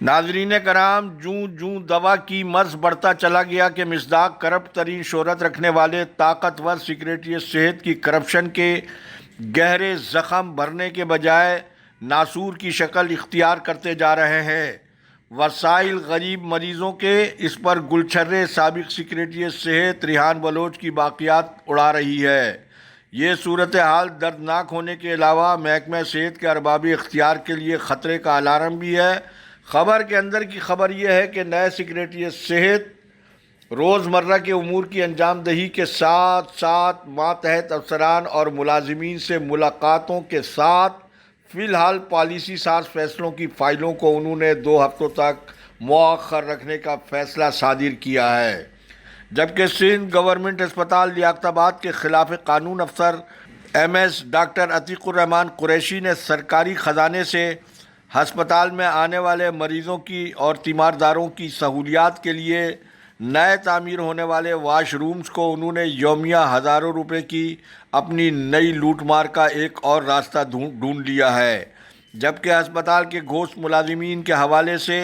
ناظرین کرام، جوں جوں دوا کی مرض بڑھتا چلا گیا کہ مصداق کرپٹ ترین شہرت رکھنے والے طاقتور سیکریٹری صحت کی کرپشن کے گہرے زخم بھرنے کے بجائے ناسور کی شکل اختیار کرتے جا رہے ہیں۔ وسائل غریب مریضوں کے اس پر گلچھرے سابق سیکریٹری صحت ریحان بلوچ کی باقیات اڑا رہی ہے۔ یہ صورتحال دردناک ہونے کے علاوہ محکمہ صحت کے ارباب اختیار کے لیے خطرے کا الارم بھی ہے۔ خبر کے اندر کی خبر یہ ہے کہ نئے سیکریٹری صحت روزمرہ کے امور کی انجام دہی کے ساتھ ساتھ ماتحت افسران اور ملازمین سے ملاقاتوں کے ساتھ فی الحال پالیسی ساز فیصلوں کی فائلوں کو انہوں نے 2 ہفتوں تک مؤخر رکھنے کا فیصلہ صادر کیا ہے، جبکہ سندھ گورنمنٹ اسپتال لیاقت آباد کے خلاف قانون افسر MS ڈاکٹر عتیق الرحمان قریشی نے سرکاری خزانے سے ہسپتال میں آنے والے مریضوں کی اور تیمارداروں کی سہولیات کے لیے نئے تعمیر ہونے والے واش رومز کو انہوں نے یومیہ ہزاروں روپے کی اپنی نئی لوٹ مار کا ایک اور راستہ ڈھونڈ لیا ہے، جبکہ ہسپتال کے گھوست ملازمین کے حوالے سے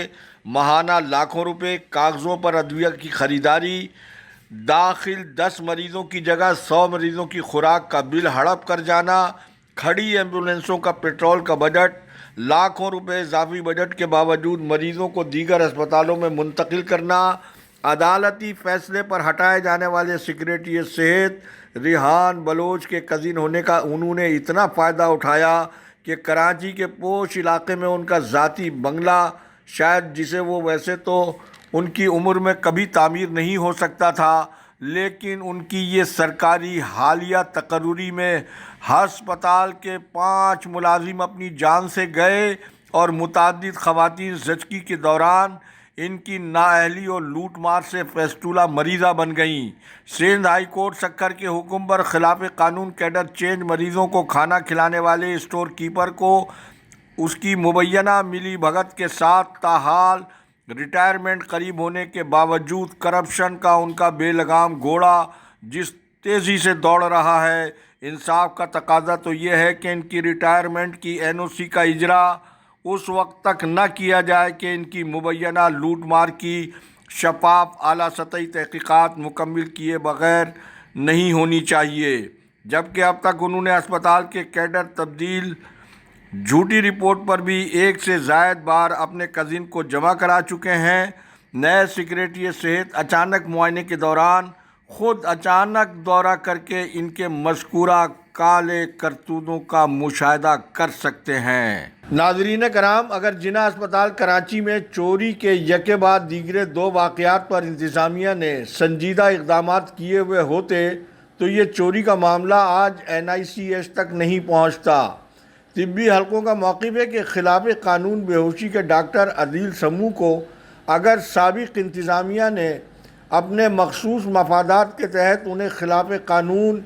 ماہانہ لاکھوں روپے، کاغذوں پر ادویہ کی خریداری، داخل 10 مریضوں کی جگہ 100 مریضوں کی خوراک کا بل ہڑپ کر جانا، کھڑی ایمبولینسوں کا پیٹرول کا بجٹ، لاکھوں روپے اضافی بجٹ کے باوجود مریضوں کو دیگر اسپتالوں میں منتقل کرنا، عدالتی فیصلے پر ہٹائے جانے والے سیکریٹری صحت ریحان بلوچ کے کزن ہونے کا انہوں نے اتنا فائدہ اٹھایا کہ کراچی کے پوش علاقے میں ان کا ذاتی بنگلہ، شاید جسے وہ ویسے تو ان کی عمر میں کبھی تعمیر نہیں ہو سکتا تھا، لیکن ان کی یہ سرکاری حالیہ تقرری میں ہسپتال کے 5 ملازم اپنی جان سے گئے اور متعدد خواتین زچگی کے دوران ان کی نااہلی اور لوٹ مار سے فیسٹولا مریضہ بن گئیں۔ سندھ ہائی کورٹ سکھر کے حکم پر خلاف قانون کیڈر چینج مریضوں کو کھانا کھلانے والے اسٹور کیپر کو اس کی مبینہ ملی بھگت کے ساتھ تاحال ریٹائرمنٹ قریب ہونے کے باوجود کرپشن کا ان کا بے لگام گھوڑا جس تیزی سے دوڑ رہا ہے، انصاف کا تقاضا تو یہ ہے کہ ان کی ریٹائرمنٹ کی NOC کا اجرا اس وقت تک نہ کیا جائے کہ ان کی مبینہ لوٹ مار کی شفاف اعلیٰ سطحی تحقیقات مکمل کیے بغیر نہیں ہونی چاہیے، جبکہ اب تک انہوں نے اسپتال کے کیڈر تبدیل جھوٹی رپورٹ پر بھی 1 سے زائد بار اپنے کزن کو جمع کرا چکے ہیں۔ نئے سیکریٹری صحت اچانک معائنے کے دوران خود اچانک دورہ کر کے ان کے مذکورہ کالے کرتوتوں کا مشاہدہ کر سکتے ہیں۔ ناظرین کرام، اگر جناح اسپتال کراچی میں چوری کے یکے بعد دیگرے 2 واقعات پر انتظامیہ نے سنجیدہ اقدامات کیے ہوئے ہوتے تو یہ چوری کا معاملہ آج NICH تک نہیں پہنچتا۔ طبی حلقوں کا موقف ہے کہ خلاف قانون بے ہوشی کے ڈاکٹر عدیل سمو کو اگر سابق انتظامیہ نے اپنے مخصوص مفادات کے تحت انہیں خلاف قانون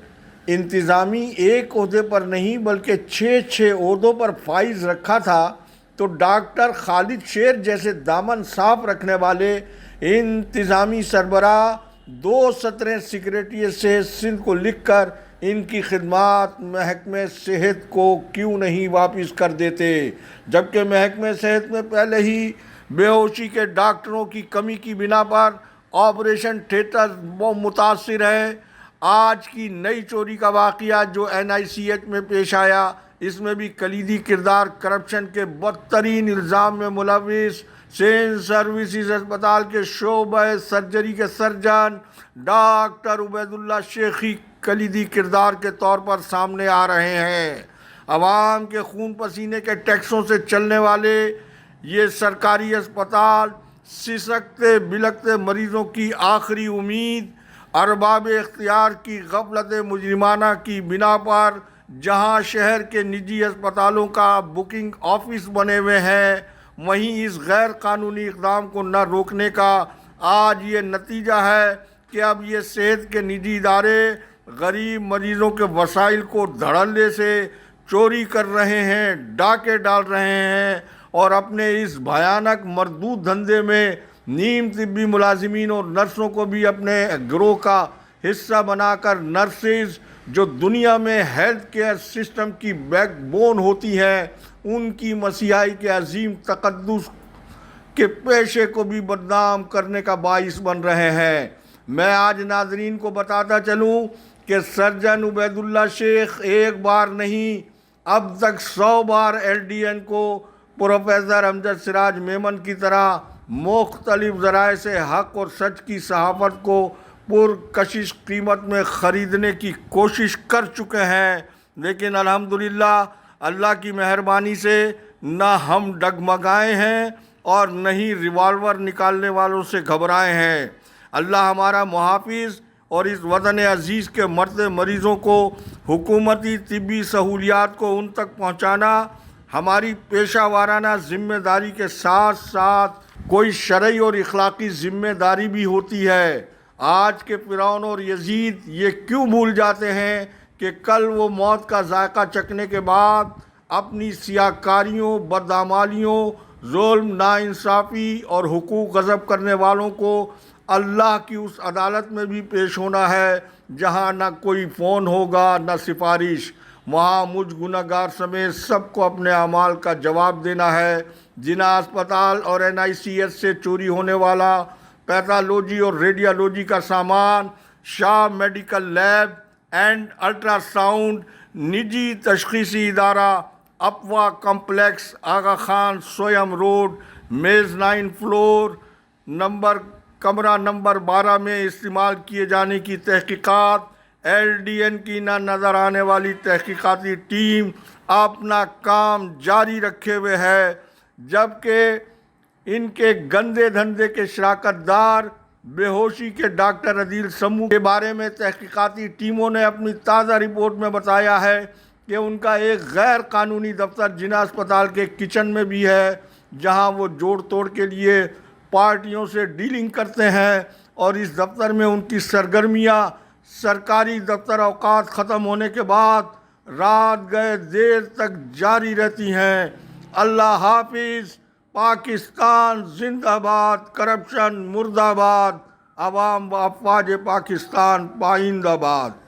انتظامی ایک عہدے پر نہیں بلکہ 6 عہدوں پر فائز رکھا تھا، تو ڈاکٹر خالد شیر جیسے دامن صاف رکھنے والے انتظامی سربراہ 2 سطریں سیکریٹری صحت سندھ کو لکھ کر ان کی خدمات محکمہ صحت کو کیوں نہیں واپس کر دیتے، جبکہ محکمہ صحت میں پہلے ہی بے ہوشی کے ڈاکٹروں کی کمی کی بنا پر آپریشن تھیٹر متاثر ہے۔ آج کی نئی چوری کا واقعہ جو NICH میں پیش آیا، اس میں بھی کلیدی کردار کرپشن کے بدترین الزام میں ملوث سندھ سروسز اسپتال کے شعبہ سرجری کے سرجن ڈاکٹر عبید اللہ شیخی کلیدی کردار کے طور پر سامنے آ رہے ہیں۔ عوام کے خون پسینے کے ٹیکسوں سے چلنے والے یہ سرکاری اسپتال سسکتے بلکتے مریضوں کی آخری امید، ارباب اختیار کی غفلت مجرمانہ کی بنا پر جہاں شہر کے نجی اسپتالوں کا بکنگ آفس بنے ہوئے ہیں، وہیں اس غیر قانونی اقدام کو نہ روکنے کا آج یہ نتیجہ ہے کہ اب یہ صحت کے نجی ادارے غریب مریضوں کے وسائل کو دھڑلے سے چوری کر رہے ہیں، ڈاکے ڈال رہے ہیں اور اپنے اس بھیانک مردود دھندے میں نیم طبی ملازمین اور نرسوں کو بھی اپنے گروہ کا حصہ بنا کر نرسز جو دنیا میں ہیلتھ کیئر سسٹم کی بیک بون ہوتی ہیں، ان کی مسیحائی کے عظیم تقدس کہ پیشے کو بھی بدنام کرنے کا باعث بن رہے ہیں۔ میں آج ناظرین کو بتاتا چلوں کہ سرجن عبید اللہ شیخ ایک بار نہیں، اب تک 100 بار LDN کو پروفیسر امجد سراج میمن کی طرح مختلف ذرائع سے حق اور سچ کی صحافت کو پرکشش قیمت میں خریدنے کی کوشش کر چکے ہیں، لیکن الحمدللہ اللہ کی مہربانی سے نہ ہم ڈگمگائے ہیں اور نہ ہی ریوالور نکالنے والوں سے گھبرائے ہیں۔ اللہ ہمارا محافظ اور اس وطن عزیز کے مرتے مریضوں کو حکومتی طبی سہولیات کو ان تک پہنچانا ہماری پیشہ وارانہ ذمہ داری کے ساتھ ساتھ کوئی شرعی اور اخلاقی ذمہ داری بھی ہوتی ہے۔ آج کے فرعون اور یزید یہ کیوں بھول جاتے ہیں کہ کل وہ موت کا ذائقہ چکھنے کے بعد اپنی سیاہکاریوں، بدعمالیوں، ظلم، ناانصافی اور حقوق غصب کرنے والوں کو اللہ کی اس عدالت میں بھی پیش ہونا ہے جہاں نہ کوئی فون ہوگا نہ سفارش، وہاں مجھ گنہگار سمیت سب کو اپنے اعمال کا جواب دینا ہے۔ جناح اسپتال اور NICS سے چوری ہونے والا پیتھالوجی اور ریڈیالوجی کا سامان، Shah medical lab and ultrasound, نجی تشخیصی ادارہ اپوا کمپلیکس، آغا خان سویم روڈ، میزنائن فلور، کمرہ نمبر 12 میں استعمال کیے جانے کی تحقیقات۔ LDN کی نہ نظر آنے والی تحقیقاتی ٹیم اپنا کام جاری رکھے ہوئے ہے، جبکہ ان کے گندے دھندے کے شراکت دار بے ہوشی کے ڈاکٹر عدیل سمو کے بارے میں تحقیقاتی ٹیموں نے اپنی تازہ رپورٹ میں بتایا ہے کہ ان کا ایک غیر قانونی دفتر جناح اسپتال کے کچن میں بھی ہے، جہاں وہ جوڑ توڑ کے لیے پارٹیوں سے ڈیلنگ کرتے ہیں، اور اس دفتر میں ان کی سرگرمیاں سرکاری دفتر اوقات ختم ہونے کے بعد رات گئے دیر تک جاری رہتی ہیں۔ اللہ حافظ۔ پاکستان زندہ باد، کرپشن مردہ باد، عوام و افواج پاکستان پائندہ باد۔